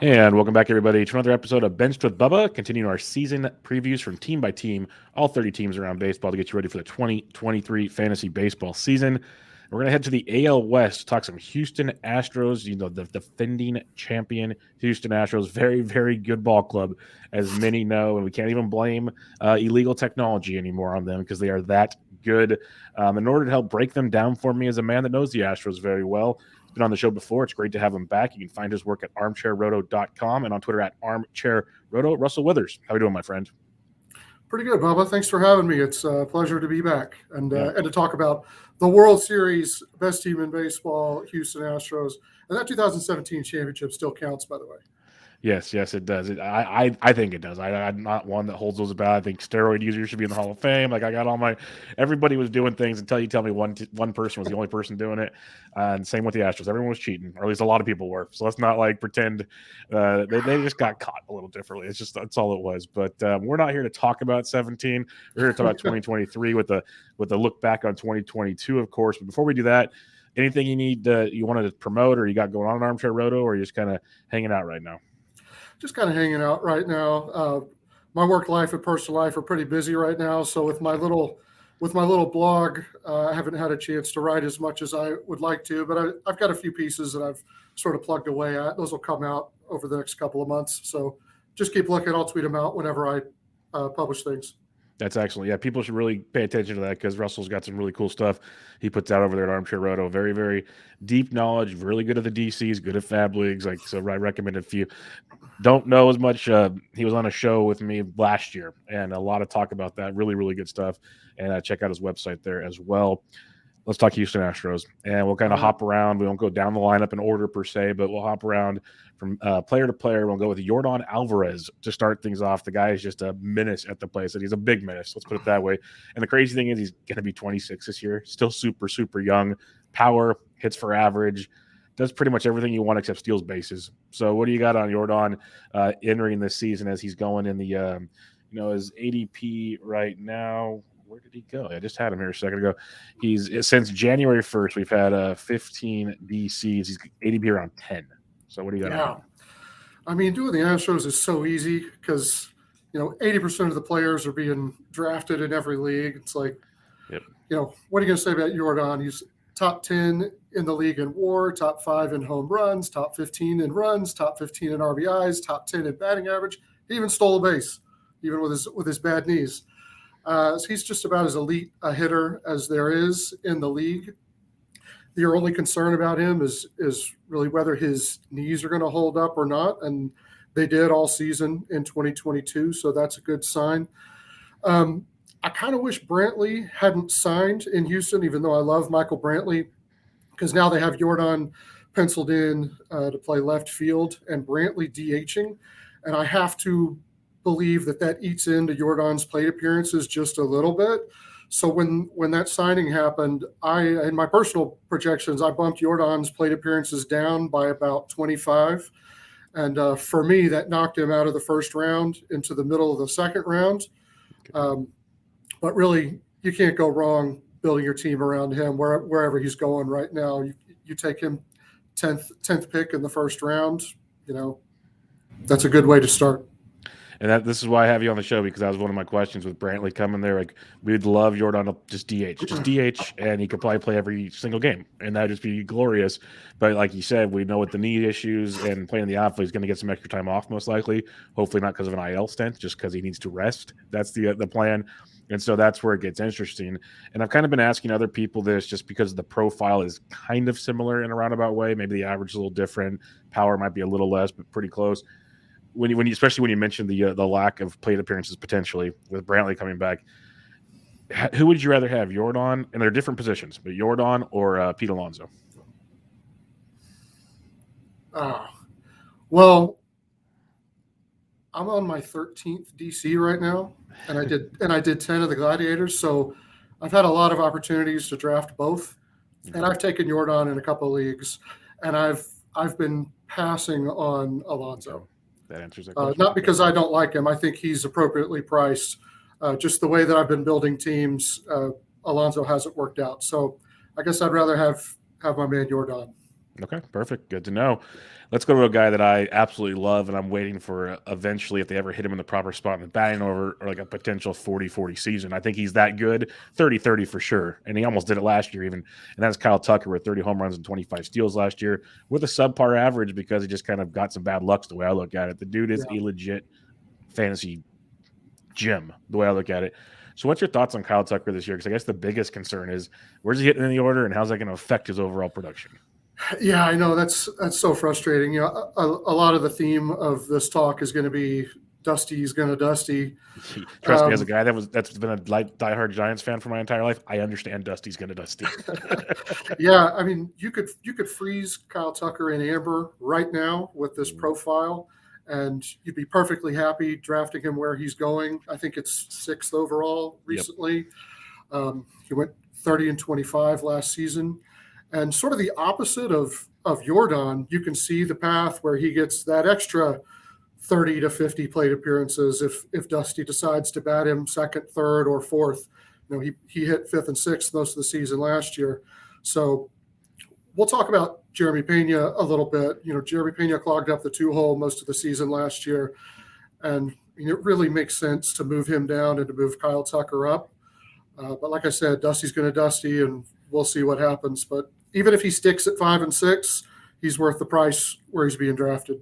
And welcome back, everybody, to another episode of Benched with Bubba, continuing our season previews from team by team, all 30 teams around baseball to get you ready for the 2023 fantasy baseball season. We're going to head to the AL West to talk some Houston Astros, the defending champion Houston Astros. Very, very good ball club, as many know, and we can't even blame illegal technology anymore on them because they are that good. In order to help break them down for me as a man that knows the Astros very well, been on the show before. It's great to have him back. You can find his work at armchairroto.com and on Twitter at armchairroto. Russell Withers, how are you doing, my friend? Pretty good, Bubba. Thanks for having me. It's a pleasure to be back and to talk about the World Series, best team in baseball, Houston Astros. And that 2017 championship still counts, by the way. Yes, it does. I think it does. I'm not one that holds those about. I think steroid users should be in the Hall of Fame. Like I got everybody was doing things until you tell me one person was the only person doing it. And same with the Astros. Everyone was cheating, or at least a lot of people were. So let's not pretend they just got caught a little differently. That's all it was. But we're not here to talk about 17. We're here to talk about 2023 with a look back on 2022, of course. But before we do that, anything you wanted to promote or you got going on in Armchair Roto, or are you just kind of hanging out right now? Just kind of hanging out right now. My work life and personal life are pretty busy right now. So with my little blog, I haven't had a chance to write as much as I would like to, but I've got a few pieces that I've sort of plugged away at. Those will come out over the next couple of months. So just keep looking. I'll tweet them out whenever I publish things. That's excellent. Yeah, people should really pay attention to that because Russell's got some really cool stuff he puts out over there at Armchair Roto. Very, very deep knowledge, really good at the DCs, good at Fab Leagues. So I recommend it if you don't know as much. He was on a show with me last year and a lot of talk about that. Really, really good stuff. And check out his website there as well. Let's talk Houston Astros, and we'll kind of hop around. We won't go down the lineup in order per se, but we'll hop around from player to player. We'll go with Yordan Alvarez to start things off. The guy is just a menace at the plate, and he's a big menace. Let's put it that way. And the crazy thing is he's going to be 26 this year, still super, super young. Power, hits for average, does pretty much everything you want except steals bases. So what do you got on Yordan entering this season as he's going in the his ADP right now? Where did he go? I just had him here a second ago. He's since January 1st, we've had 15 DCs. He's ADP around 10. So what do you got on him? I mean, doing the Astros is so easy because 80% of the players are being drafted in every league. It's like, what are you going to say about Yordan? He's top 10 in the league in WAR, top 5 in home runs, top 15 in runs, top 15 in RBIs, top 10 in batting average. He even stole a base, even with his bad knees. So he's just about as elite a hitter as there is in the league. Your only concern about him is really whether his knees are going to hold up or not, and they did all season in 2022, so that's a good sign. I kind of wish Brantley hadn't signed in Houston, even though I love Michael Brantley, because now they have Yordan penciled in to play left field and Brantley DHing, and I have to believe that eats into Yordan's plate appearances just a little bit. So when that signing happened, in my personal projections, I bumped Yordan's plate appearances down by about 25. And for me, that knocked him out of the first round into the middle of the second round. But really, you can't go wrong building your team around him wherever he's going right now. You take him 10th pick in the first round, that's a good way to start. And this is why I have you on the show, because that was one of my questions with Brantley coming there. Like, we'd love Yordan to just DH, and he could probably play every single game, and that'd just be glorious. But like you said, we know with the knee issues and playing the outfield, he's going to get some extra time off, most likely. Hopefully not because of an IL stint, just because he needs to rest. That's the plan. And so that's where it gets interesting. And I've kind of been asking other people this just because the profile is kind of similar in a roundabout way. Maybe the average is a little different. Power might be a little less, but pretty close. Especially when you mentioned the lack of plate appearances potentially with Brantley coming back, who would you rather have, Yordan? And they're different positions, but Yordan or Pete Alonso? Well, I'm on my 13th DC right now, and I did 10 of the Gladiators, so I've had a lot of opportunities to draft both, and I've taken Yordan in a couple of leagues, and I've been passing on Alonso. That answers that question. Not because I don't like him. I think he's appropriately priced. Just the way that I've been building teams, Alonso hasn't worked out. So I guess I'd rather have my man Yordan. Okay, perfect. Good to know. Let's go to a guy that I absolutely love, and I'm waiting for eventually, if they ever hit him in the proper spot in the batting over, or like a potential 40-40 season. I think he's that good, 30-30 for sure. And he almost did it last year, even. And that's Kyle Tucker with 30 home runs and 25 steals last year with a subpar average because he just kind of got some bad luck, the way I look at it. The dude is a legit fantasy gem, the way I look at it. So, what's your thoughts on Kyle Tucker this year? Because I guess the biggest concern is where's he hitting in the order, and how's that going to affect his overall production? Yeah, I know that's so frustrating. You know, a lot of the theme of this talk is going to be Dusty's going to Dusty. Trust me, as a guy that's been a diehard Giants fan for my entire life, I understand Dusty's going to Dusty. Yeah, I mean, you could freeze Kyle Tucker in amber right now with this profile, and you'd be perfectly happy drafting him where he's going. I think it's 6th overall recently. He went 30-25 last season. And sort of the opposite of Yordan, you can see the path where he gets that extra 30 to 50 plate appearances if Dusty decides to bat him 2nd, 3rd, or 4th. You know, he hit 5th and 6th most of the season last year. So we'll talk about Jeremy Pena a little bit. You know, Jeremy Pena clogged up the 2-hole most of the season last year. And it really makes sense to move him down and to move Kyle Tucker up. But like I said, Dusty's going to Dusty, and we'll see what happens. But even if he sticks at 5 and 6, he's worth the price where he's being drafted.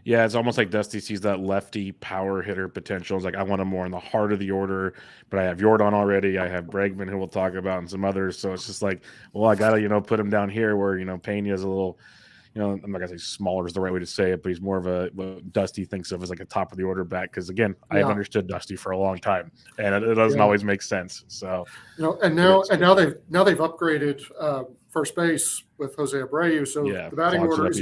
Yeah, it's almost like Dusty sees that lefty power hitter potential. It's like, I want him more in the heart of the order, but I have Yordan already. I have Bregman, who we'll talk about, and some others. So it's just like, well, I got to, put him down here where, Pena is a little, I'm not going to say smaller is the right way to say it, but he's more of what Dusty thinks of as like a top of the order back. Because again, I have understood Dusty for a long time, and it doesn't always make sense. So, and now they've upgraded first base with Jose Abreu, so the batting order is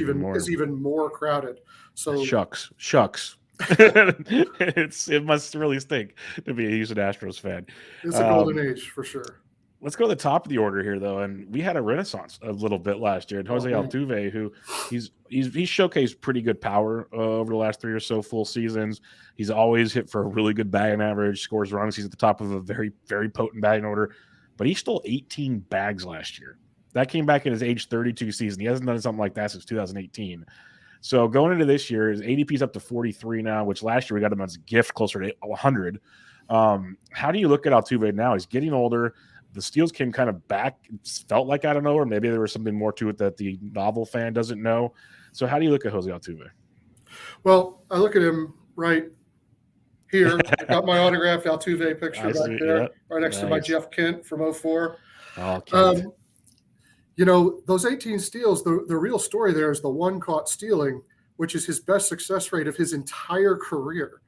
even more crowded. So shucks. It must really stink to be a Houston Astros fan. It's a golden age for sure. Let's go to the top of the order here, though, and we had a renaissance a little bit last year. And Jose Altuve, who he's showcased pretty good power over the last 3 or so full seasons. He's always hit for a really good batting average, scores runs. He's at the top of a very, very potent batting order, but he stole 18 bags last year. That came back in his age 32 season. He hasn't done something like that since 2018. So going into this year, his ADP is up to 43 now, which last year we got him as a gift closer to 100. How do you look at Altuve now? He's getting older. The steals came kind of back. It felt like out of nowhere. Maybe there was something more to it that the novel fan doesn't know. So how do you look at Jose Altuve? Well, I look at him right here. I got my autographed Altuve picture back there, right next to my Jeff Kent from 04. Oh, Kent. Those 18 steals, the real story there is the one caught stealing, which is his best success rate of his entire career.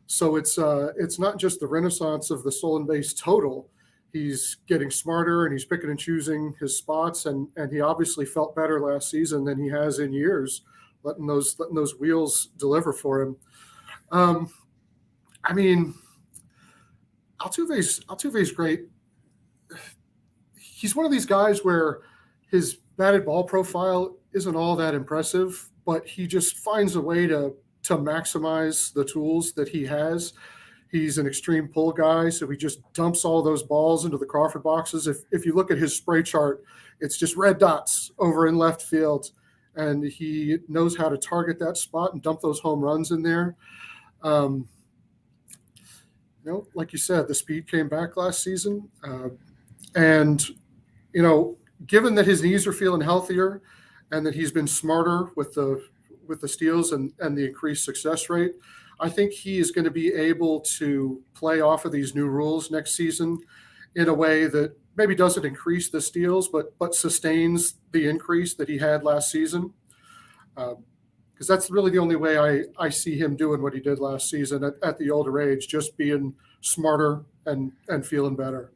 So it's not just the renaissance of the stolen base total. He's getting smarter and he's picking and choosing his spots, and he obviously felt better last season than he has in years, letting those wheels deliver for him. I mean, Altuve's great. He's one of these guys where his batted ball profile isn't all that impressive, but he just finds a way to maximize the tools that he has. He's an extreme pull guy, so he just dumps all those balls into the Crawford boxes. If you look at his spray chart, it's just red dots over in left field, and he knows how to target that spot and dump those home runs in there. Like you said, the speed came back last season, and given that his knees are feeling healthier and that he's been smarter with the steals and the increased success rate, I think he is going to be able to play off of these new rules next season in a way that maybe doesn't increase the steals, but sustains the increase that he had last season. Because that's really the only way I see him doing what he did last season at the older age, just being smarter and feeling better.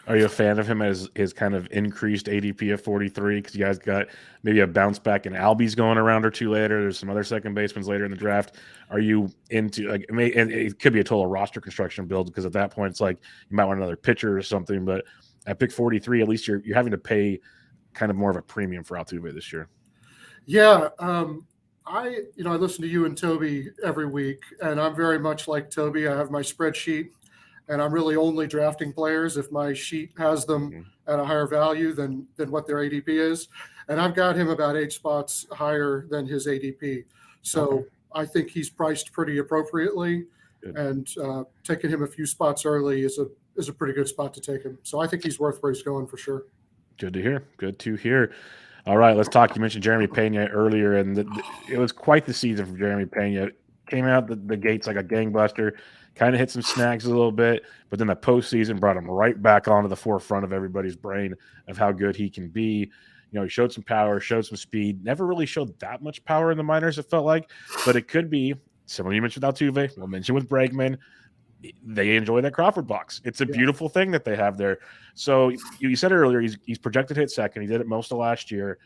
Are you a fan of him as his kind of increased ADP of 43? Because you guys got maybe a bounce back in Albies going around or two later. There's some other second basemen later in the draft. Are you into and it could be a total roster construction build, because at that point it's like you might want another pitcher or something. But at pick 43, at least you're having to pay kind of more of a premium for Altuve this year. Yeah, I listen to you and Toby every week, and I'm very much like Toby. I have my spreadsheet, and I'm really only drafting players if my sheet has them at a higher value than what their ADP is, and I've got him about 8 spots higher than his ADP. So I think he's priced pretty appropriately, and taking him a few spots early is a pretty good spot to take him. So I think he's worth where he's going for sure. Good to hear. Good to hear. All right, let's talk. You mentioned Jeremy Pena earlier, and it was quite the season for Jeremy Pena. Came out the gates like a gangbuster, kind of hit some snags a little bit, but then the postseason brought him right back onto the forefront of everybody's brain of how good he can be. You know, he showed some power, showed some speed, never really showed that much power in the minors, it felt like, but it could be, similar you mentioned with Altuve, we'll mention with Bregman, they enjoy that Crawford box. It's a beautiful thing that they have there. So you said earlier, he's projected to hit second. He did it most of last year.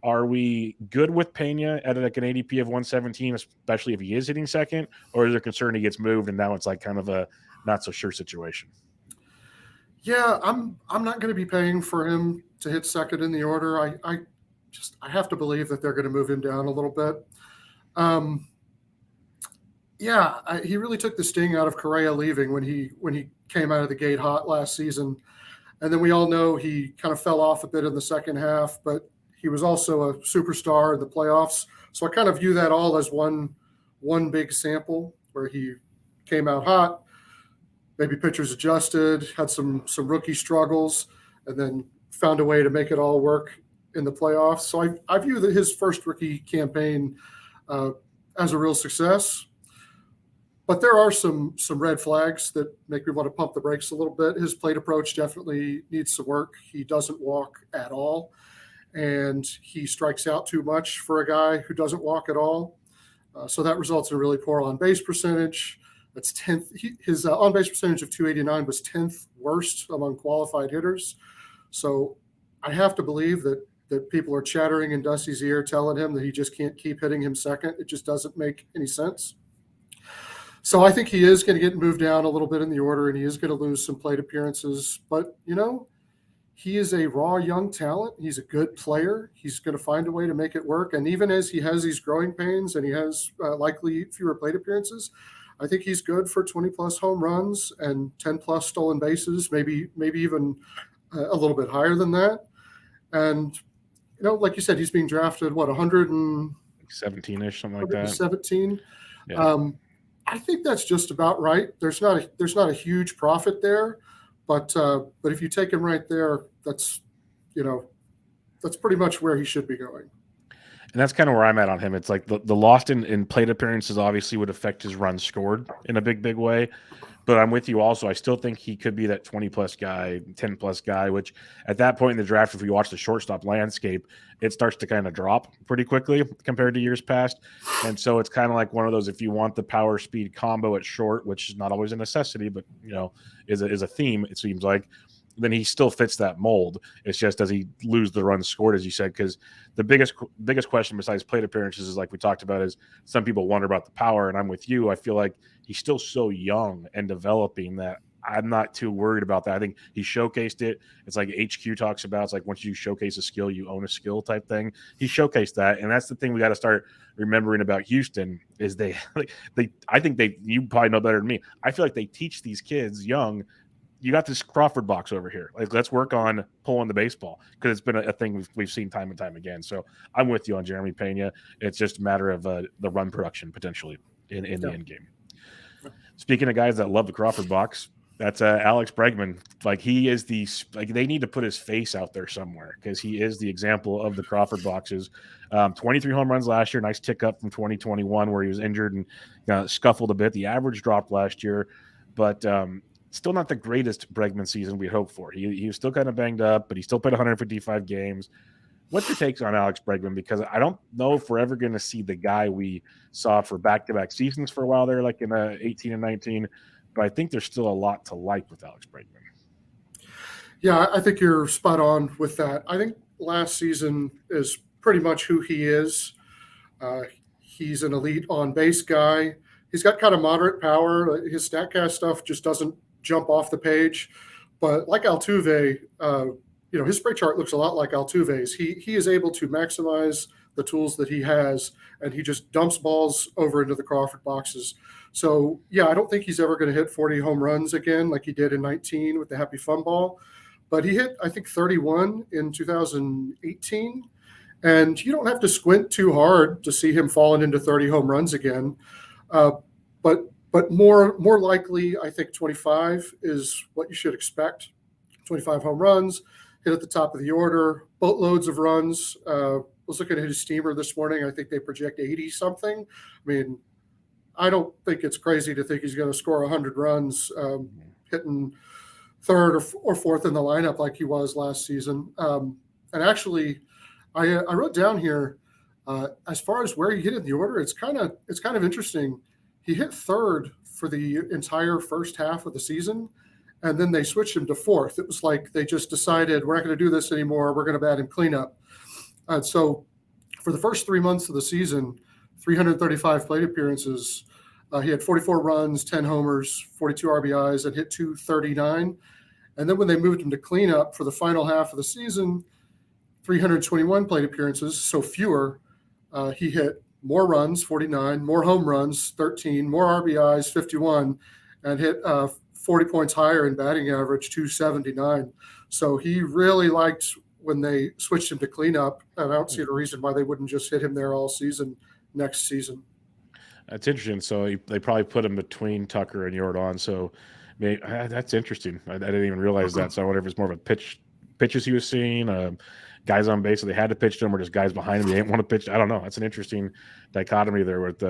Are we good with Pena at like an ADP of 117, especially if he is hitting second, or is there concern he gets moved and now it's like kind of a not so sure situation? Yeah, I'm not going to be paying for him to hit second in the order. I have to believe that they're going to move him down a little bit. He really took the sting out of Correa leaving when he came out of the gate hot last season, and then we all know he kind of fell off a bit in the second half, but he was also a superstar in the playoffs. So I kind of view that all as one big sample where he came out hot, maybe pitchers adjusted, had some rookie struggles, and then found a way to make it all work in the playoffs. So I view that his first rookie campaign as a real success. But there are some red flags that make me want to pump the brakes a little bit. His plate approach definitely needs some work. He doesn't walk at all, and he strikes out too much for a guy who doesn't walk at all. So that results in a really poor on-base percentage. That's 10th. His on-base percentage of 289 was 10th worst among qualified hitters. So I have to believe that people are chattering in Dusty's ear, telling him that he just can't keep hitting him second. It just doesn't make any sense. So I think he is going to get moved down a little bit in the order, and he is going to lose some plate appearances. But, he is a raw young talent. He's a good player. He's going to find a way to make it work. And even as he has these growing pains and he has likely fewer plate appearances, I think he's good for 20-plus home runs and 10-plus stolen bases, maybe even a little bit higher than that. And, like you said, he's being drafted, 117-ish, something like that. 17. Yeah. I think that's just about right. There's not a huge profit there, but if you take him right there, that's pretty much where he should be going. And that's kind of where I'm at on him. It's like the lost in plate appearances obviously would affect his runs scored in a big way. But I'm with you also. I still think he could be that 20-plus guy, 10-plus guy, which at that point in the draft, if you watch the shortstop landscape, it starts to kind of drop pretty quickly compared to years past. And so it's kind of like one of those, if you want the power speed combo at short, which is not always a necessity, but, is a theme, it seems like, then he still fits that mold. It's just, does he lose the runs scored, as you said? Because the biggest question besides plate appearances is, like we talked about, is some people wonder about the power, and I'm with you. I feel like he's still so young and developing that I'm not too worried about that. I think he showcased it. It's like HQ talks about. It's like once you showcase a skill, you own a skill type thing. He showcased that, and that's the thing we got to start remembering about Houston is I think you probably know better than me. I feel like they teach these kids young, you got this Crawford box over here. Like, let's work on pulling the baseball, because it's been a thing we've seen time and time again. So I'm with you on Jeremy Pena. It's just a matter of the run production potentially in the end game. Speaking of guys that love the Crawford box, that's Alex Bregman. Like, he is they need to put his face out there somewhere, because he is the example of the Crawford boxes. 23 home runs last year, nice tick up from 2021 where he was injured and scuffled a bit. The average dropped last year, but still not the greatest Bregman season we hoped for. He was still kind of banged up, but he still played 155 games. What's your takes on Alex Bregman? Because I don't know if we're ever going to see the guy we saw for back-to-back seasons for a while there, like in 18 and 19, but I think there's still a lot to like with Alex Bregman. Yeah, I think you're spot on with that. I think last season is pretty much who he is. He's an elite on-base guy. He's got kind of moderate power. His StatCast stuff just doesn't jump off the page. But like Altuve, his spray chart looks a lot like Altuve's. He is able to maximize the tools that he has, and he just dumps balls over into the Crawford boxes. So, yeah, I don't think he's ever going to hit 40 home runs again like he did in 19 with the Happy Fun Ball. but he hit, I think, 31 in 2018. And you don't have to squint too hard to see him falling into 30 home runs again. Uh, but more likely, I think 25 is what you should expect. 25 home runs, hit at the top of the order, boatloads of runs. Was looking at his steamer this morning. I think they project 80 something. I mean, I don't think it's crazy to think he's going to score 100 runs, hitting third or fourth in the lineup like he was last season. And actually, I wrote down here as far as where he hit in the order. It's kind of interesting. He hit third for the entire first half of the season, and then they switched him to fourth. It was like they just decided we're not going to do this anymore. We're going to bat him cleanup. And so, for the first 3 months of the season, 335 plate appearances. He had 44 runs, 10 homers, 42 RBIs, and hit 239. And then when they moved him to cleanup for the final half of the season, 321 plate appearances, so fewer. He hit more runs, 49, more home runs, 13, more RBIs, 51, and hit 40 points higher in batting average, 279. So he really liked when they switched him to cleanup, and I don't see a reason why they wouldn't just hit him there all season next season. That's interesting. So they probably put him between Tucker and Yordan. So that's interesting. I didn't even realize that. So I wonder if it's more of a pitches he was seeing, guys on base, so they had to pitch to him, or just guys behind him they didn't want to pitch. I don't know. That's an interesting dichotomy there with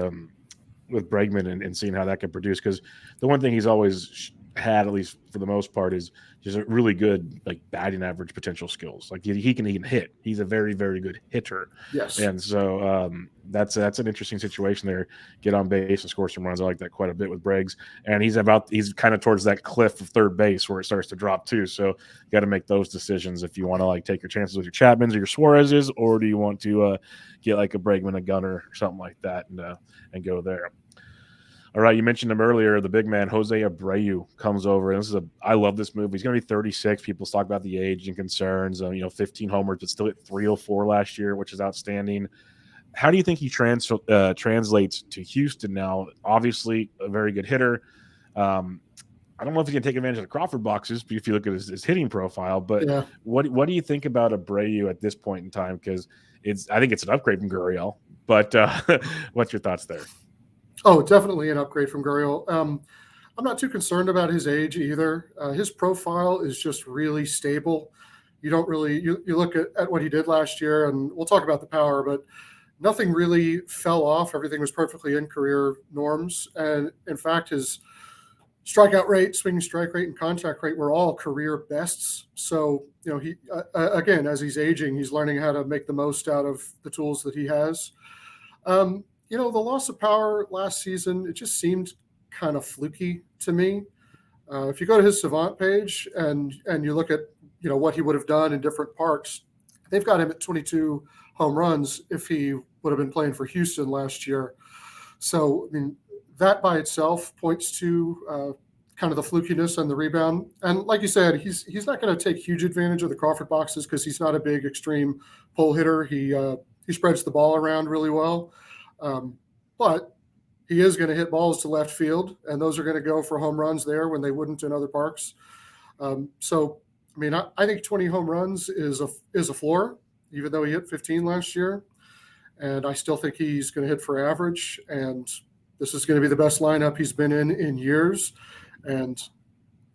Bregman and seeing how that can produce. Because the one thing he's always had, at least for the most part, is just a really good like batting average potential skills. Like he can hit. He's a very, very good hitter. Yes. And so that's an interesting situation there. Get on base and score some runs. I like that quite a bit with Breggs. And he's kind of towards that cliff of third base where it starts to drop too. So you got to make those decisions if you want to like take your chances with your Chapmans or your Suarez's, or do you want to get like a Bregman, a Gunner, or something like that and go there. All right, you mentioned him earlier. The big man, Jose Abreu, comes over. And I love this move. He's going to be 36. People talk about the age and concerns. 15 homers, but still hit 304 last year, which is outstanding. How do you think he translates to Houston now? Obviously, a very good hitter. I don't know if he can take advantage of the Crawford boxes, if you look at his hitting profile. But yeah. What do you think about Abreu at this point in time? Because I think it's an upgrade from Gurriel. But what's your thoughts there? Oh, definitely an upgrade from Gurriel. I'm not too concerned about his age either. His profile is just really stable. You don't really you look at what he did last year, and we'll talk about the power, but nothing really fell off. Everything was perfectly in career norms. And in fact, his strikeout rate, swinging strike rate, and contact rate were all career bests. So, he again, as he's aging, he's learning how to make the most out of the tools that he has. The loss of power last season, it just seemed kind of fluky to me. If you go to his Savant page and you look at, what he would have done in different parks, they've got him at 22 home runs if he would have been playing for Houston last year. So, I mean, that by itself points to kind of the flukiness and the rebound. And like you said, he's not going to take huge advantage of the Crawford boxes because he's not a big extreme pull hitter. He spreads the ball around really well. But he is going to hit balls to left field, and those are going to go for home runs there when they wouldn't in other parks. So, I mean, I think 20 home runs is a floor, even though he hit 15 last year. And I still think he's going to hit for average. And this is going to be the best lineup he's been in years. And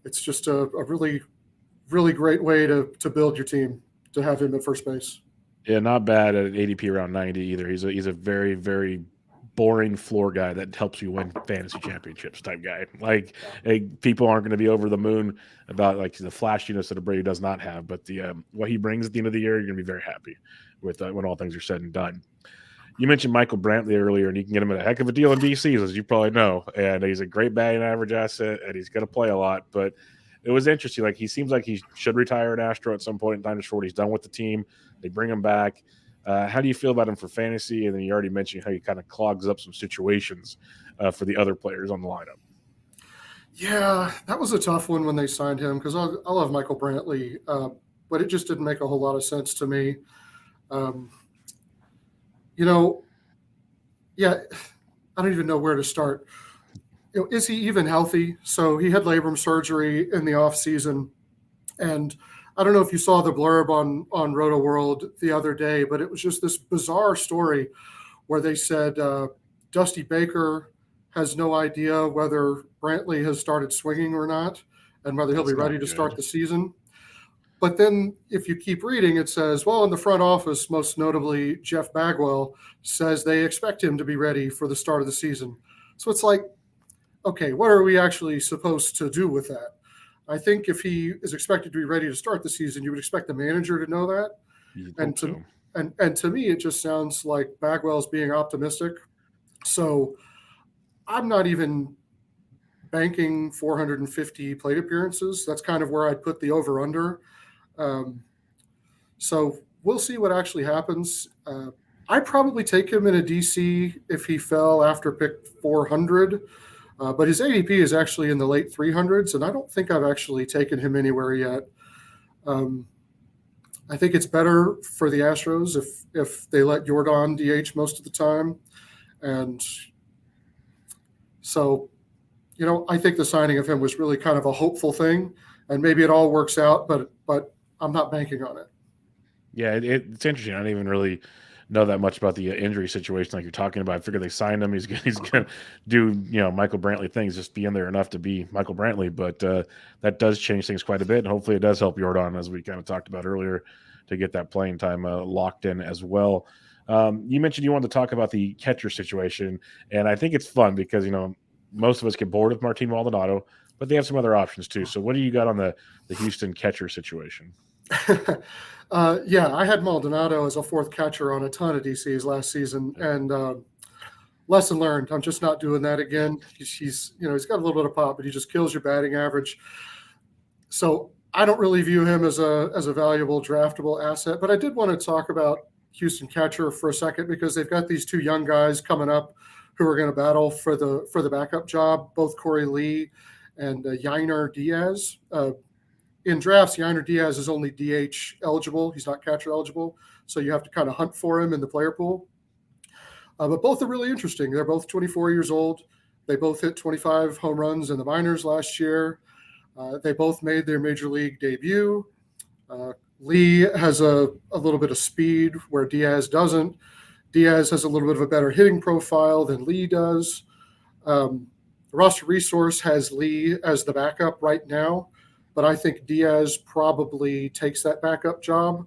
it's just a really, really great way to build your team, to have him at first base. Yeah, not bad at an ADP around 90 either. He's a very, very boring floor guy that helps you win fantasy championships type guy. Like, people aren't going to be over the moon about like the flashiness that Abreu does not have, but the what he brings at the end of the year, you're going to be very happy with when all things are said and done. You mentioned Michael Brantley earlier, and you can get him at a heck of a deal in DC, as you probably know. And he's a great batting average asset, and he's going to play a lot. But it was interesting. Like, he seems like he should retire an Astro at some point in time just for what he's done with the team. They bring him back. How do you feel about him for fantasy? And then you already mentioned how he kind of clogs up some situations for the other players on the lineup. Yeah, that was a tough one when they signed him because I love Michael Brantley, but it just didn't make a whole lot of sense to me. Yeah, I don't even know where to start. Is he even healthy? So he had labrum surgery in the off season, and I don't know if you saw the blurb on Roto World the other day, but it was just this bizarre story where they said Dusty Baker has no idea whether Brantley has started swinging or not, and whether he'll That's be ready not to start good. the season. But then if you keep reading, it says, well, in the front office, most notably Jeff Bagwell, says they expect him to be ready for the start of the season. So it's like, okay, what are we actually supposed to do with that? I think if he is expected to be ready to start the season, you would expect the manager to know that. You'd And hope to so. and to me, it just sounds like Bagwell's being optimistic. So I'm not even banking 450 plate appearances. That's kind of where I'd put the over under. Um, so we'll see what actually happens. I'd probably take him in a DC if he fell after pick 400. But his ADP is actually in the late 300s, and I don't think I've actually taken him anywhere yet. Um, I think it's better for the Astros if they let Yordan DH most of the time, and so I think the signing of him was really kind of a hopeful thing, and maybe it all works out, but I'm not banking on it. Yeah, it's interesting. I don't even really know that much about the injury situation like you're talking about. I figure they signed him. He's going to do Michael Brantley things, just be in there enough to be Michael Brantley. But that does change things quite a bit, and hopefully it does help Jordan, as we kind of talked about earlier, to get that playing time locked in as well. You mentioned you wanted to talk about the catcher situation, and I think it's fun because most of us get bored with Martin Maldonado, but they have some other options too. So what do you got on the Houston catcher situation? Yeah, I had Maldonado as a fourth catcher on a ton of DCs last season, and lesson learned. I'm just not doing that again. He's got a little bit of pop, but he just kills your batting average. So I don't really view him as a valuable draftable asset. But I did want to talk about Houston catcher for a second because they've got these two young guys coming up who are going to battle for the backup job. Both Corey Lee and Yainer Diaz. In drafts, Yainer Diaz is only DH eligible. He's not catcher eligible. So you have to kind of hunt for him in the player pool. But both are really interesting. They're both 24 years old. They both hit 25 home runs in the minors last year. They both made their major league debut. Lee has a little bit of speed where Diaz doesn't. Diaz has a little bit of a better hitting profile than Lee does. Roster Resource has Lee as the backup right now, but I think Diaz probably takes that backup job.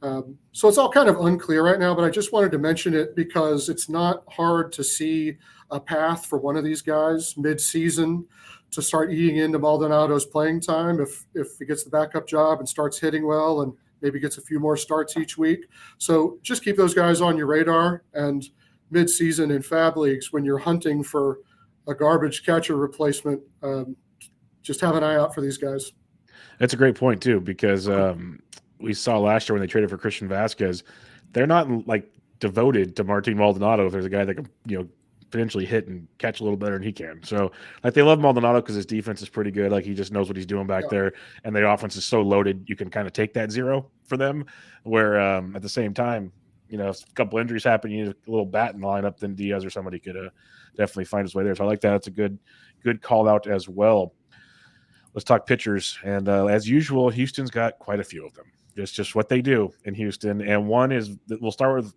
So it's all kind of unclear right now, but I just wanted to mention it because it's not hard to see a path for one of these guys mid-season to start eating into Maldonado's playing time if he gets the backup job and starts hitting well and maybe gets a few more starts each week. So just keep those guys on your radar, and mid-season in fab leagues when you're hunting for a garbage catcher replacement, just have an eye out for these guys. That's a great point too, because we saw last year when they traded for Christian Vasquez, they're not like devoted to Martin Maldonado if there's a guy that can potentially hit and catch a little better than he can. So like they love Maldonado because his defense is pretty good. Like he just knows what he's doing back there, and their offense is so loaded you can kind of take that zero for them. Where at the same time, if a couple injuries happen, you need a little bat in the lineup, then Diaz or somebody could definitely find his way there. So I like that. It's a good call out as well. Let's talk pitchers, and as usual, Houston's got quite a few of them. Just what they do in Houston, and one is we'll start with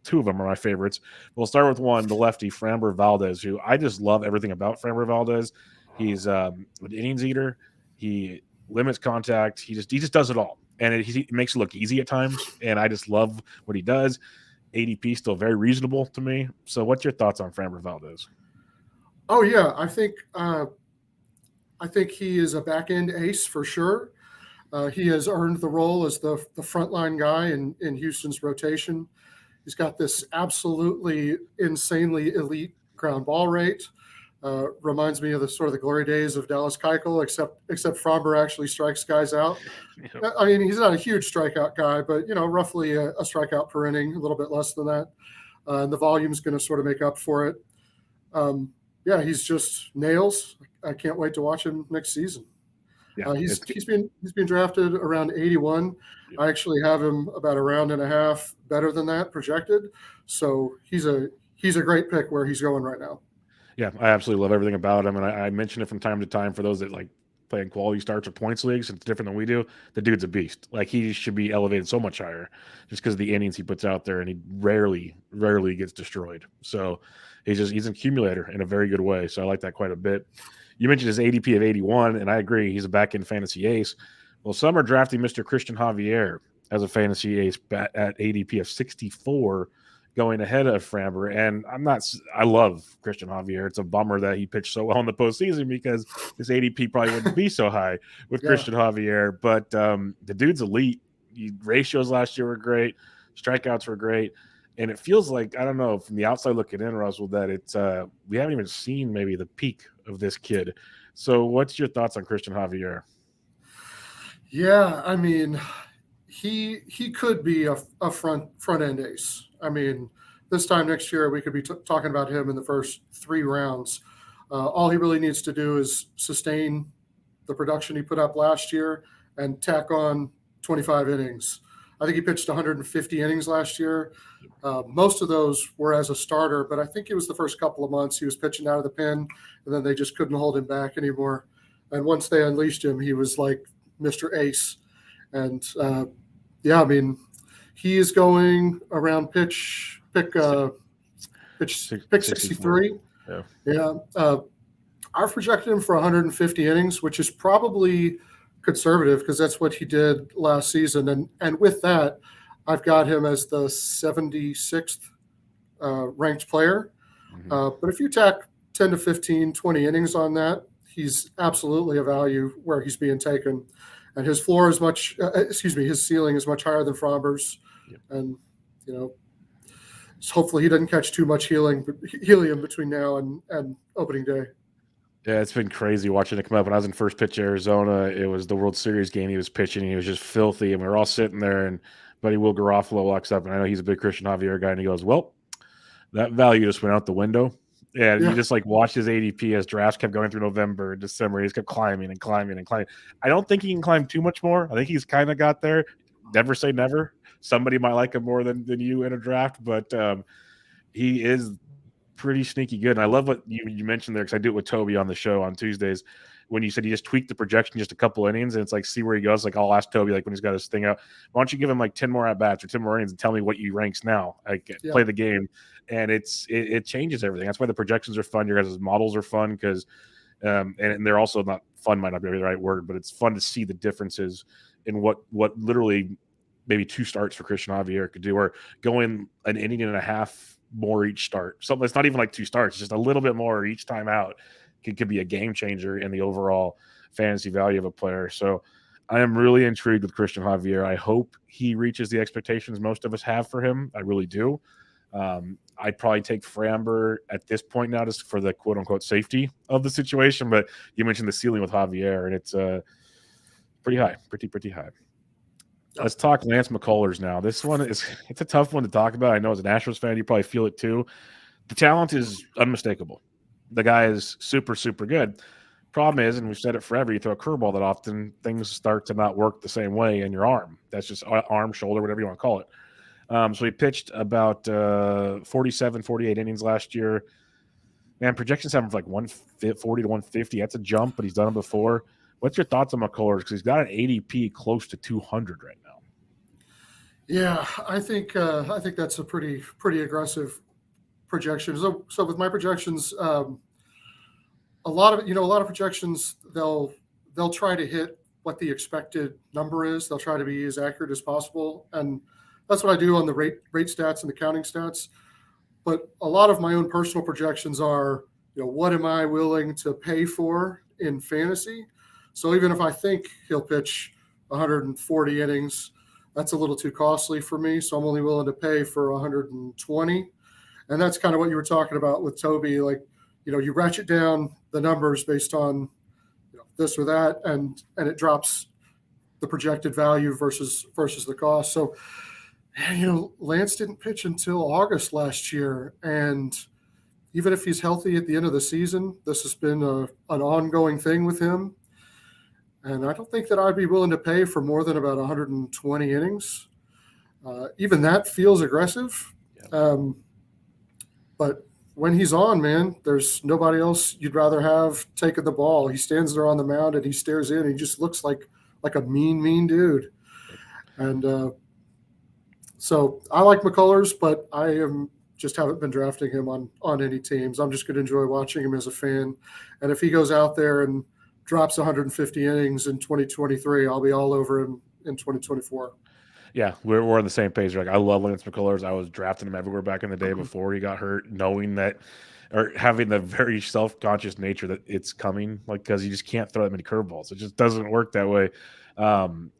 two of them are my favorites. We'll start with one, the lefty Framber Valdez, who I just love everything about Framber Valdez. He's an innings eater. He limits contact. He just does it all, and he makes it look easy at times. And I just love what he does. ADP still very reasonable to me. So, what's your thoughts on Framber Valdez? Oh yeah, I think he is a back end ace for sure. He has earned the role as the frontline guy in Houston's rotation. He's got this absolutely insanely elite ground ball rate. Reminds me of the sort of the glory days of Dallas Keuchel, except Framber actually strikes guys out. Yep. I mean, he's not a huge strikeout guy, but roughly a strikeout per inning, a little bit less than that. And the volume is going to sort of make up for it. Yeah, he's just nails. I can't wait to watch him next season. Yeah, he's been drafted around 81. Yep. I actually have him about a round and a half better than that projected. So he's a great pick where he's going right now. Yeah, I absolutely love everything about him, and I mention it from time to time for those that like playing quality starts or points leagues, it's different than we do. The dude's a beast. Like, he should be elevated so much higher just because of the innings he puts out there, and he rarely gets destroyed. So he's an accumulator in a very good way. So I like that quite a bit. You mentioned his ADP of 81, and I agree. He's a back-end fantasy ace. Well, some are drafting Mr. Christian Javier as a fantasy ace at ADP of 64, going ahead of Framber. And I love Christian Javier. It's a bummer that he pitched so well in the postseason because his ADP probably wouldn't be so high with Christian Javier. But the dude's elite. Ratios last year were great. Strikeouts were great. And it feels like, I don't know, from the outside looking in, Russell, that it's we haven't even seen maybe the peak of this kid. So what's your thoughts on Christian Javier? Yeah, I mean, he could be a front end ace. I mean, this time next year we could be talking about him in the first 3 rounds. All he really needs to do is sustain the production he put up last year and tack on 25 innings. I think he pitched 150 innings last year. Most of those were as a starter, but I think it was the first couple of months he was pitching out of the pen, and then they just couldn't hold him back anymore. And once they unleashed him, he was like Mr. Ace. And I mean, he is going around pick 63. Yeah. I've projected him for 150 innings, which is probably conservative because that's what he did last season. And with that, I've got him as the 76th ranked player. Mm-hmm. But if you tack 10 to 15, 20 innings on that, he's absolutely a value where he's being taken. And his floor is his ceiling is much higher than Framber's. Yep. And, hopefully he doesn't catch too much helium between now and opening day. Yeah, it's been crazy watching it come up. When I was in first pitch Arizona, it was the World Series game he was pitching. He was just filthy, and we were all sitting there, and buddy Will Garofalo walks up, and I know he's a big Christian Javier guy, and he goes, well, that value just went out the window. And you just watch his ADP as drafts kept going through November, December. He just kept climbing and climbing and climbing. I don't think he can climb too much more. I think he's kind of got there. Never say never. Somebody might like him more than you in a draft, but he is pretty sneaky good. And I love what you mentioned there, because I do it with Toby on the show on Tuesdays, when you said you just tweak the projection just a couple innings, and it's like, see where he goes. Like, I'll ask Toby, like, when he's got his thing out, why don't you give him like 10 more at-bats or 10 more innings and tell me what you ranks now? Play the game. And it changes everything. That's why the projections are fun. Your guys' models are fun because and they're also not fun, might not be the right word, but it's fun to see the differences in what literally maybe 2 starts for Christian Javier could do, or going an inning and a half more each start. Something that's not even like 2 starts, just a little bit more each time out could be a game changer in the overall fantasy value of a player. So I am really intrigued with Christian Javier. I hope he reaches the expectations most of us have for him. I really do. I'd probably take Framber at this point now just for the quote-unquote safety of the situation, but you mentioned the ceiling with Javier, and it's pretty high, pretty high. Let's talk Lance McCullers now. This one it's a tough one to talk about. I know as an Astros fan, you probably feel it too. The talent is unmistakable. The guy is super, super good. Problem is, and we've said it forever, you throw a curveball that often, things start to not work the same way in your arm. That's just arm, shoulder, whatever you want to call it. So he pitched about 47, 48 innings last year. Man, projections have him for like 140 to 150. That's a jump, but he's done it before. What's your thoughts on McCullers? Because he's got an ADP close to 200 right now. Yeah, I think that's a pretty aggressive projection. So with my projections, a lot of projections they'll try to hit what the expected number is. They'll try to be as accurate as possible, and that's what I do on the rate stats and the counting stats. But a lot of my own personal projections are, what am I willing to pay for in fantasy? So even if I think he'll pitch 140 innings, that's a little too costly for me. So I'm only willing to pay for 120. And that's kind of what you were talking about with Toby. Like, you ratchet down the numbers based on this or that, and it drops the projected value versus the cost. So, Lance didn't pitch until August last year. And even if he's healthy at the end of the season, this has been an ongoing thing with him. And I don't think that I'd be willing to pay for more than about 120 innings. Even that feels aggressive. Yeah. But when he's on, man, there's nobody else you'd rather have taking the ball. He stands there on the mound and he stares in. He just looks like a mean dude. And so I like McCullers, but I just haven't been drafting him on any teams. I'm just going to enjoy watching him as a fan. And if he goes out there and drops 150 innings in 2023, I'll be all over him in 2024. Yeah, we're on the same page. Like, I love Lance McCullers. I was drafting him everywhere back in the day before he got hurt, knowing that, or having the very self-conscious nature that it's coming, like, because you just can't throw that many curveballs. It just doesn't work that way.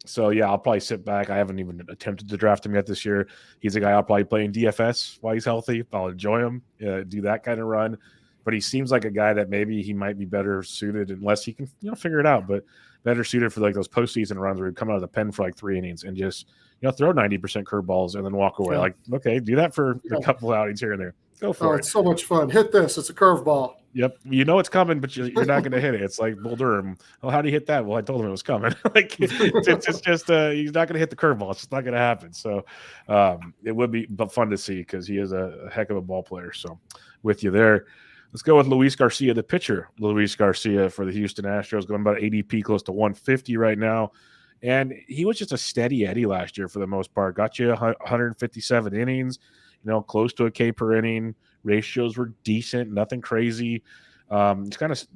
So yeah, I'll probably sit back. I haven't even attempted to draft him yet this year. He's a guy I'll probably play in DFS while he's healthy. I'll enjoy him, do that kind of run. But he seems like a guy that maybe he might be better suited, unless he can, figure it out. But better suited for like those postseason runs where you come out of the pen for like 3 innings and just throw 90% curveball and then walk away. Yeah. Like, okay, do that for a couple outings here and there. Go for it. It's so much fun. Hit this. It's a curveball. Yep. You know it's coming, but you're not going to hit it. It's like Bull Durham. Oh, how do you hit that? Well, I told him it was coming. Like, it's just he's not going to hit the curveball. It's just not going to happen. So it would be fun to see because he is a heck of a ball player. So with you there. Let's go with Luis Garcia, the pitcher. Luis Garcia for the Houston Astros, going about ADP close to 150 right now. And he was just a steady Eddie last year for the most part. Got you 157 innings, close to a K per inning. Ratios were decent, nothing crazy. It's kind of,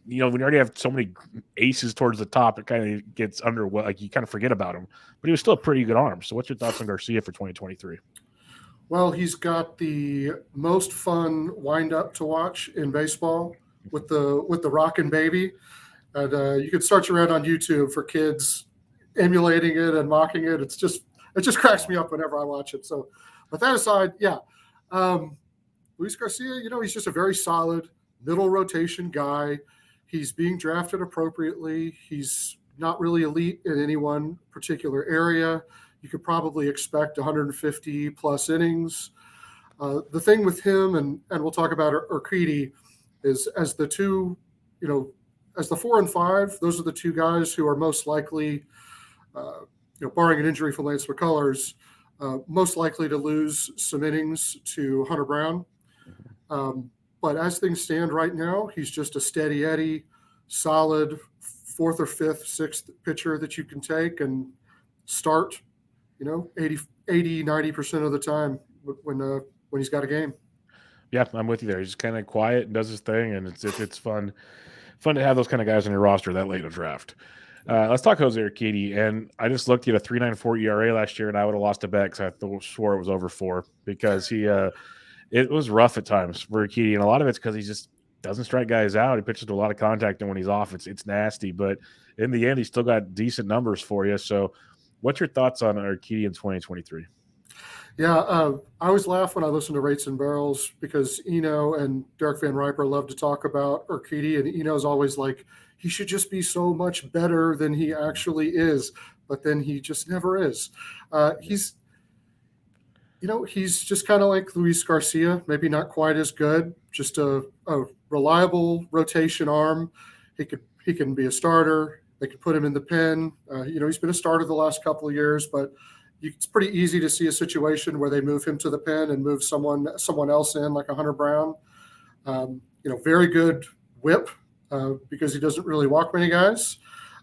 when you already have so many aces towards the top, it kind of gets under, like you kind of forget about him. But he was still a pretty good arm. So what's your thoughts on Garcia for 2023? Well, he's got the most fun wind-up to watch in baseball with the rockin' baby. And you can search around on YouTube for kids emulating it and mocking it. It just cracks me up whenever I watch it. So, with that aside, yeah, Luis Garcia, he's just a very solid middle rotation guy. He's being drafted appropriately. He's not really elite in any one particular area. You could probably expect 150 plus innings. The thing with him, and we'll talk about Urquidy, is as the 4 and 5, those are the two guys who are most likely, barring an injury for Lance McCullers, most likely to lose some innings to Hunter Brown. But as things stand right now, he's just a steady Eddie, solid 4th or 5th, 6th pitcher that you can take and start, 80-90% of the time when he's got a game. Yeah, I'm with you there. He's just kind of quiet and does his thing, and it's fun to have those kind of guys on your roster that late in the draft. Let's talk Jose Urquidy. And I just looked at a 3.94 ERA last year, and I would have lost a bet because I swore it was over 4 because it was rough at times for Urquidy, and a lot of it's because he just doesn't strike guys out. He pitches to a lot of contact, and when he's off, it's nasty. But in the end, he's still got decent numbers for you. So what's your thoughts on Urquidy in 2023? Yeah, I always laugh when I listen to Rates and Barrels because Eno and Derek Van Riper love to talk about Urquidy, and Eno's always like, he should just be so much better than he actually is, but then he just never is. He's just kind of like Luis Garcia, maybe not quite as good, just a reliable rotation arm. He can be a starter. They could put him in the pen. He's been a starter the last couple of years, but it's pretty easy to see a situation where they move him to the pen and move someone else in, like a Hunter Brown. Very good whip because he doesn't really walk many guys.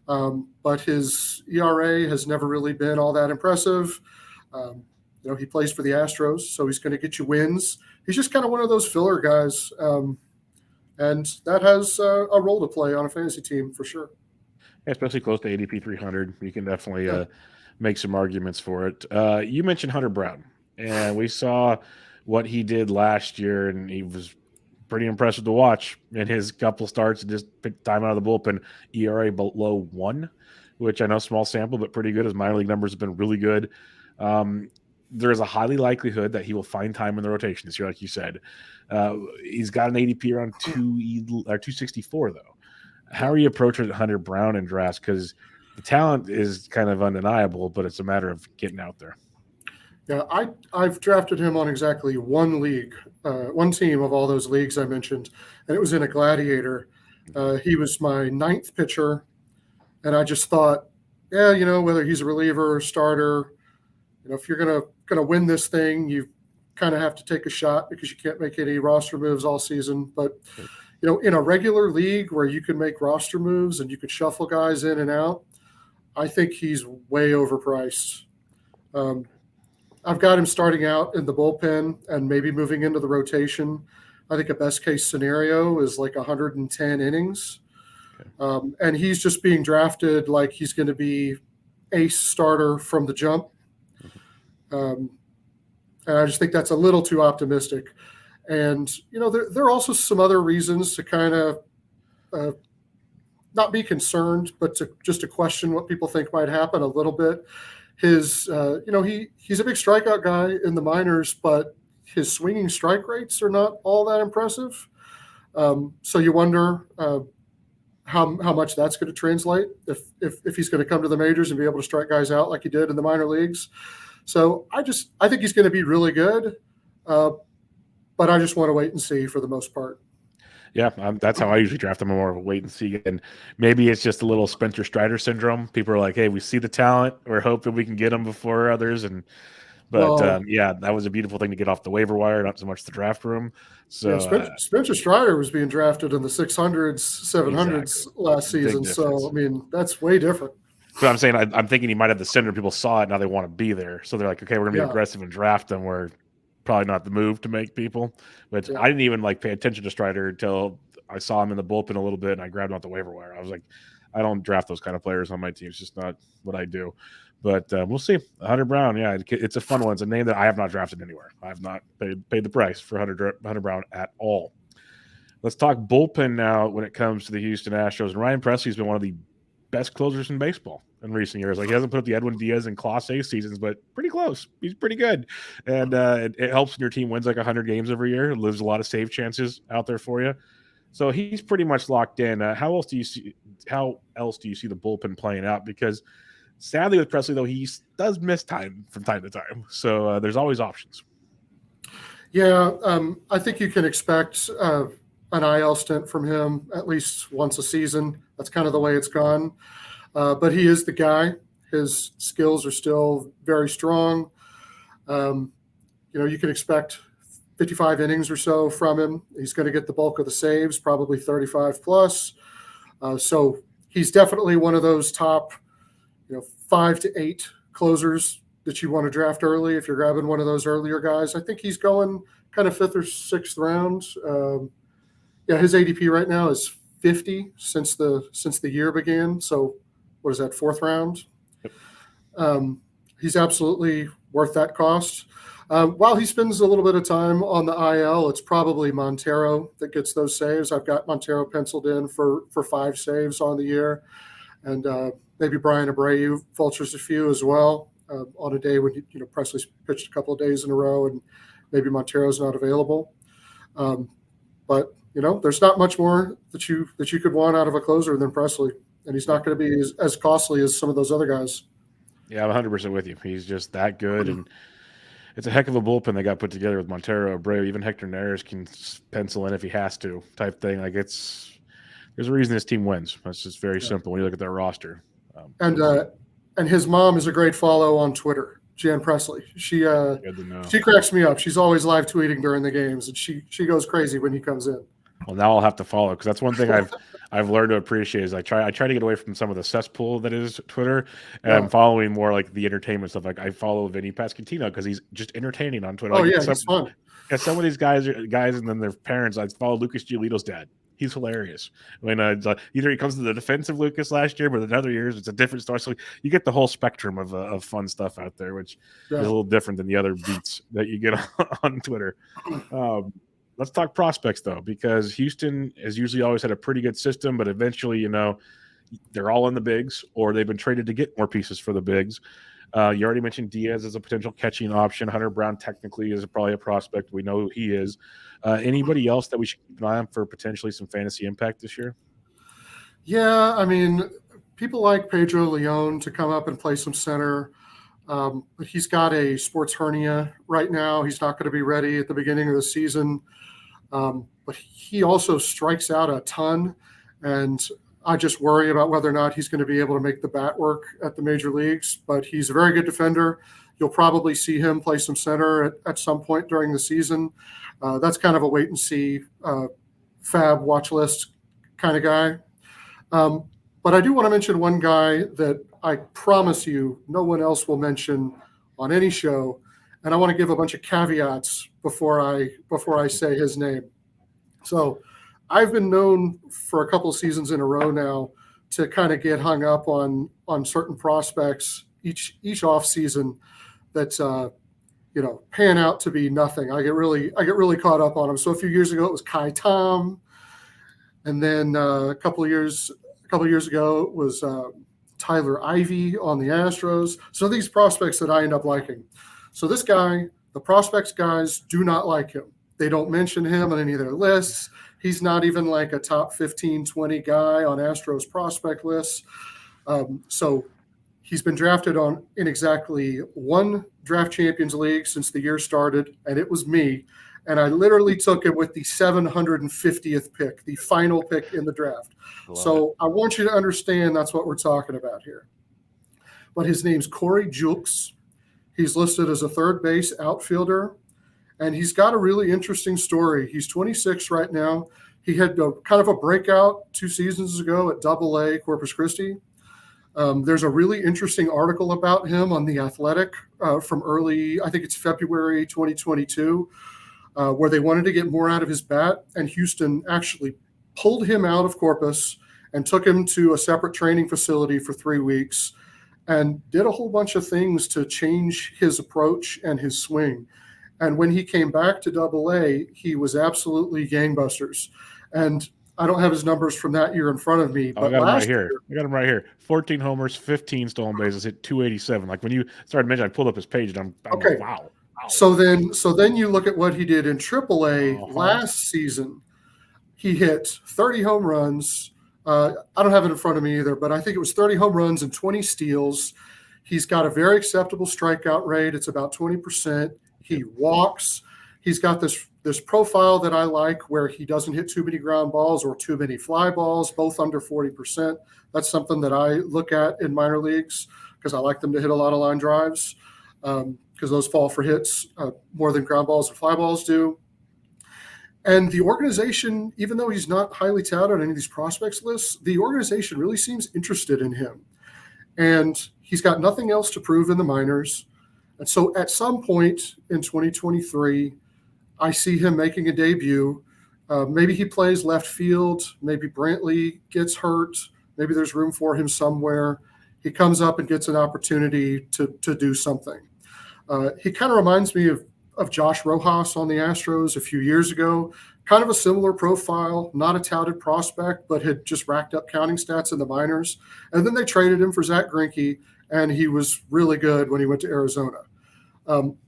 But his ERA has never really been all that impressive. He plays for the Astros, so he's going to get you wins. He's just kind of one of those filler guys. And that has a role to play on a fantasy team for sure. Yeah, especially close to ADP 300. You can definitely make some arguments for it. You mentioned Hunter Brown, and we saw what he did last year, and he was pretty impressive to watch in his couple starts and just picked time out of the bullpen. ERA below 1, which I know small sample, but pretty good. His minor league numbers have been really good. There's a highly likelihood that he will find time in the rotation this year, like you said. He's got an ADP around 264, though. How are you approaching Hunter Brown in drafts? Because the talent is kind of undeniable, but it's a matter of getting out there. Yeah, I've drafted him on exactly one league, one team of all those leagues I mentioned, and it was in a Gladiator. He was my 9th pitcher, and I just thought, whether he's a reliever or starter, if you're gonna win this thing, you've kind of have to take a shot because you can't make any roster moves all season. But, in a regular league where you can make roster moves and you could shuffle guys in and out, I think he's way overpriced. I've got him starting out in the bullpen and maybe moving into the rotation. I think a best case scenario is like 110 innings. And he's just being drafted like he's going to be ace starter from the jump. And I just think that's a little too optimistic. And, there are also some other reasons to kind of not be concerned, but to question what people think might happen a little bit. He's a big strikeout guy in the minors, but his swinging strike rates are not all that impressive. So you wonder how much that's going to translate if he's going to come to the majors and be able to strike guys out like he did in the minor leagues. So I think he's going to be really good, but I just want to wait and see for the most part. Yeah, that's how I usually draft them, more of a wait and see. And maybe it's just a little Spencer Strider syndrome. People are like, hey, we see the talent. We're hoping we can get him before others. But that was a beautiful thing to get off the waiver wire, not so much the draft room. So Spencer Strider was being drafted in the 600s, 700s last season. So, I mean, that's way different. But I'm saying I'm thinking he might have the syndrome. People saw it. Now they want to be there. So they're like, okay, we're going to be aggressive and draft them. We're probably not the move to make people. But I didn't even pay attention to Strider until I saw him in the bullpen a little bit and I grabbed him off the waiver wire. I was like, I don't draft those kind of players on my team. It's just not what I do. But we'll see. Hunter Brown, it's a fun one. It's a name that I have not drafted anywhere. I have not paid the price for Hunter Brown at all. Let's talk bullpen now when it comes to the Houston Astros. And Ryan Presley's been one of the best closers in baseball in recent years. Like, he hasn't put up the Edwin Diaz and Class A seasons, but pretty close. He's pretty good. And it helps when your team wins like 100 games every year. It leaves a lot of save chances out there for you. So he's pretty much locked in. How else do you see the bullpen playing out? Because sadly with Presley, though, he does miss time from time to time. So there's always options. Yeah, I think you can expect an IL stint from him at least once a season. That's kind of the way it's gone. But he is the guy. His skills are still very strong. You can expect 55 innings or so from him. He's going to get the bulk of the saves, probably 35 plus. So he's definitely one of those top 5 to 8 closers that you want to draft early if you're grabbing one of those earlier guys. I think he's going kind of 5th or 6th round. His ADP right now is 50 since the year began. So what is that, 4th round? Yep. He's absolutely worth that cost. While he spends a little bit of time on the IL, it's probably Montero that gets those saves. I've got Montero penciled in for 5 saves on the year. And maybe Brian Abreu vultures a few as well on a day when Presley's pitched a couple of days in a row and maybe Montero's not available. But there's not much more that you could want out of a closer than Presley, and he's not going to be as costly as some of those other guys. Yeah, I'm 100% with you. He's just that good, and it's a heck of a bullpen they got put together with Montero, Abreu. Even Hector Neris can pencil in if he has to, type thing. Like, there's a reason this team wins. That's just very simple when you look at their roster. And his mom is a great follow on Twitter, Jan Presley. She cracks me up. She's always live tweeting during the games, and she goes crazy when he comes in. Well, now I'll have to follow, because that's one thing I've learned to appreciate is I try to get away from some of the cesspool that is Twitter, and I'm following more like the entertainment stuff. Like, I follow Vinny Pasquantino because he's just entertaining on Twitter. He's fun. Yeah, some of these guys and then their parents. I follow Lucas Giolito's dad. He's hilarious. I mean, either he comes to the defense of Lucas last year, but in other years it's a different story. So you get the whole spectrum of fun stuff out there, which is a little different than the other beats that you get on Twitter. Let's talk prospects, though, because Houston has usually always had a pretty good system, but eventually, they're all in the bigs, or they've been traded to get more pieces for the bigs. You already mentioned Diaz as a potential catching option. Hunter Brown technically is probably a prospect. We know who he is. Anybody else that we should keep an eye on for potentially some fantasy impact this year? Yeah, I mean, people like Pedro Leon to come up and play some center. But he's got a sports hernia right now. He's not going to be ready at the beginning of the season. But he also strikes out a ton. And I just worry about whether or not he's going to be able to make the bat work at the major leagues. But he's a very good defender. You'll probably see him play some center at some point during the season. That's kind of a wait and see fab watch list kind of guy. But I do want to mention one guy that I promise you no one else will mention on any show, and I want to give a bunch of caveats before I say his name. So I've been known for a couple of seasons in a row now to kind of get hung up on certain prospects each off season that's pan out to be nothing. I get really caught up on them. So a few years ago it was Kai Tom, and then a couple of years ago it was Tyler Ivey on the Astros. So these prospects that I end up liking. So this guy, the prospects guys do not like him. They don't mention him on any of their lists. He's not even like a top 15, 20 guy on Astros prospect lists. So he's been drafted in exactly one draft champions league since the year started, and it was me. And I literally took him with the 750th pick, the final pick in the draft. So I want you to understand that's what we're talking about here. But his name's Corey Julks. He's listed as a third base outfielder, and he's got a really interesting story. He's 26 right now. He had kind of a breakout 2 seasons ago at AA Corpus Christi. There's a really interesting article about him on The Athletic from early, I think it's February 2022, where they wanted to get more out of his bat, and Houston actually pulled him out of Corpus and took him to a separate training facility for 3 weeks and did a whole bunch of things to change his approach and his swing. And when he came back to AA, he was absolutely gangbusters. And I don't have his numbers from that year in front of me. But I got him right here. 14 homers, 15 stolen bases, hit 287. Like when you started mentioning, I pulled up his page, and I'm okay. Like, wow. So then you look at what he did in AAA last season. He hit 30 home runs. I don't have it in front of me either, but I think it was 30 home runs and 20 steals. He's got a very acceptable strikeout rate. It's about 20%. He walks. He's got this profile that I like where he doesn't hit too many ground balls or too many fly balls, both under 40%. That's something that I look at in minor leagues because I like them to hit a lot of line drives because those fall for hits more than ground balls and fly balls do. And the organization, even though he's not highly touted on any of these prospects lists, the organization really seems interested in him. And he's got nothing else to prove in the minors. And so at some point in 2023, I see him making a debut. Maybe he plays left field. Maybe Brantley gets hurt. Maybe there's room for him somewhere. He comes up and gets an opportunity to do something. He kind of reminds me of Josh Rojas on the Astros a few years ago. Kind of a similar profile, not a touted prospect, but had just racked up counting stats in the minors. And then they traded him for Zach Greinke, and he was really good when he went to Arizona.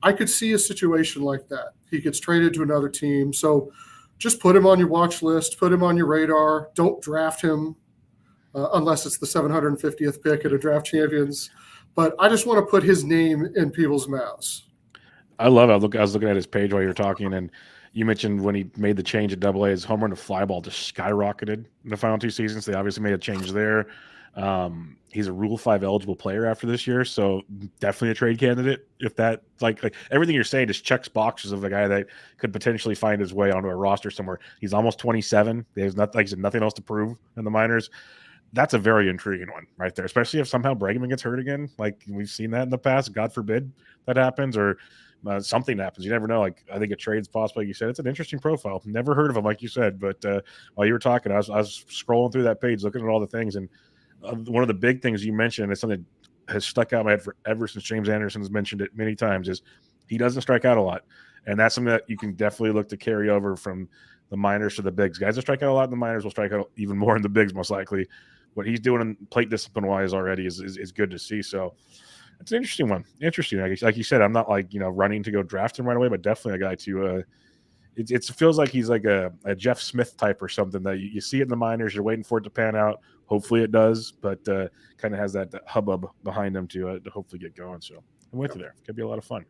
I could see a situation like that. He gets traded to another team. So just put him on your watch list, put him on your radar. Don't draft him unless it's the 750th pick at a draft champions. But I just want to put his name in people's mouths. I love it. I was looking at his page while you were talking, and you mentioned when he made the change at AA, his home run to fly ball just skyrocketed in the final 2 seasons. They obviously made a change there. He's a Rule 5 eligible player after this year, so definitely a trade candidate. If that like everything you're saying just checks boxes of the guy that could potentially find his way onto a roster somewhere. He's almost 27. There's nothing else to prove in the minors. That's a very intriguing one right there, especially if somehow Bregman gets hurt again. Like we've seen that in the past. God forbid that happens, or something happens. You never know. Like I think a trade's possible. Like you said, it's an interesting profile. Never heard of him, like you said. But while you were talking, I was scrolling through that page, looking at all the things, and one of the big things you mentioned is something that has stuck out in my head forever since James Anderson has mentioned it many times. Is he doesn't strike out a lot, and that's something that you can definitely look to carry over from the minors to the bigs. Guys that strike out a lot in the minors will strike out even more in the bigs, most likely. What he's doing in plate discipline wise already is good to see. So it's an interesting one. Interesting. Like you said, I'm not running to go draft him right away, but definitely a guy to it feels like he's like a Jeff Smith type or something that you see it in the minors. You're waiting for it to pan out. Hopefully it does, but kind of has that hubbub behind him to hopefully get going. So I'm with you there. It's going to be a lot of fun.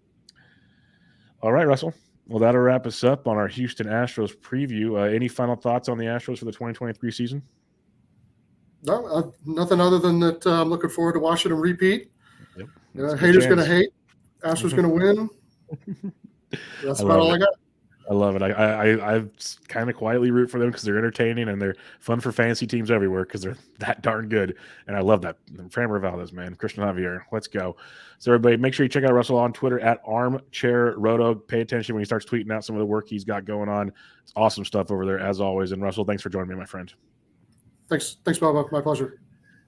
All right, Russell. Well, that'll wrap us up on our Houston Astros preview. Any final thoughts on the Astros for the 2023 season? No, nothing other than that. I'm looking forward to watching them repeat. Yep. Haters going to hate. Astros going to win. That's I about love all it. I got. I love it. I kind of quietly root for them because they're entertaining and they're fun for fantasy teams everywhere because they're that darn good. And I love that. Framber Valdez, man. Christian Javier. Let's go. So everybody, make sure you check out Russell on Twitter at ArmchairRoto. Pay attention when he starts tweeting out some of the work he's got going on. It's awesome stuff over there as always. And Russell, thanks for joining me, my friend. Thanks, Bubba. My pleasure.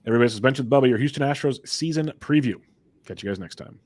Everybody, this is Bench with Bubba, your Houston Astros season preview. Catch you guys next time.